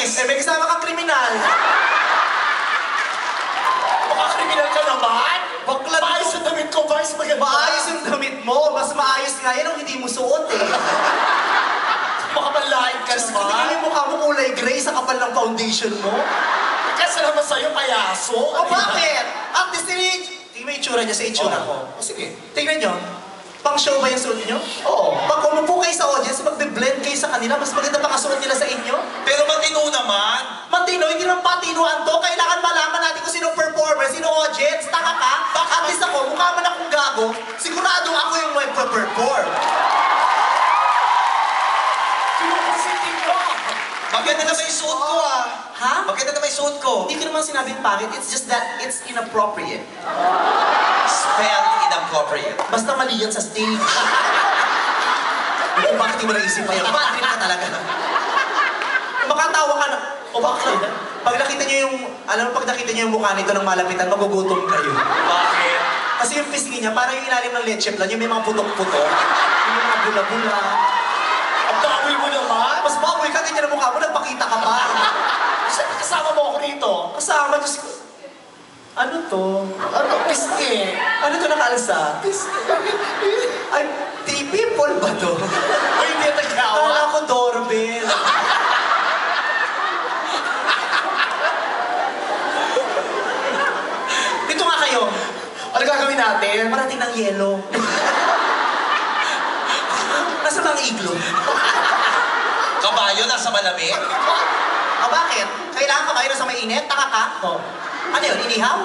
pulis. Eh, may kasama kang kriminal. Baka kriminal ka naman. Bakla Maayos yung damit ko, Vice. Maganda. Maayos yung damit mo. Mas maayos nga yan ang hindi mo suot eh. Baka manlain ka Kasi naman. tingnan yung mukha mo kulay gray sa kapal ng foundation mo. Kasi naman sa'yo, payaso. O bakit? At least tingnan mo yung itsura niya sa itsura ko. O sige. Tingnan nyo. Pang show ba yung suot nyo? Oo. Pag umupo kayo sa audience, magbe-blend kayo sa kanila, mas maganda pa kasuot nila sa inyo. Pero matino naman. Matino, hindi naman patinuan to. Kailangan malaman natin kung sino performer, sino audience. Taka ka? At least ako, mukha man akong gago, sigurado ako yung magpe-perform. Sinupositin mo. Maganda naman yung suot ko ah. Ha? Maganda naman yung suot ko. Hindi ko naman sinabing pangit, it's just that it's inappropriate. Spell inappropriate. Basta mali yan sa stage. Kung bakit di mo naisip pa yun? Bad trip ka talaga. Makatawa ka na. O bakit? Pag nakita niyo yung, alam mo, pag nakita niyo yung mukha nito ng malapitan, magugutom kayo. Bakit? Kasi yung pisngi niya, parang yung ilalim ng leche plan, yung may mga putok-putok, yung mga bula-bula. Ang baboy mo naman. Mas baboy ka, ganyan ang mukha mo, nagpakita ka pa. Siyempre kasama mo ako rito. Kasama, Diyos ko. Ano to? Ano? Pisngi. Ano to nakalsa? Ay, people ba to? O hindi nagkawa? Kala ko doorbell. Dito nga kayo. Ano gagawin natin? Parating ng yelo. Nasa bang iglo? Kabayo nasa malamig? O bakit? Kailangan kabayo na sa mainit? Taka ka? Oh. Ano yun? Inihaw?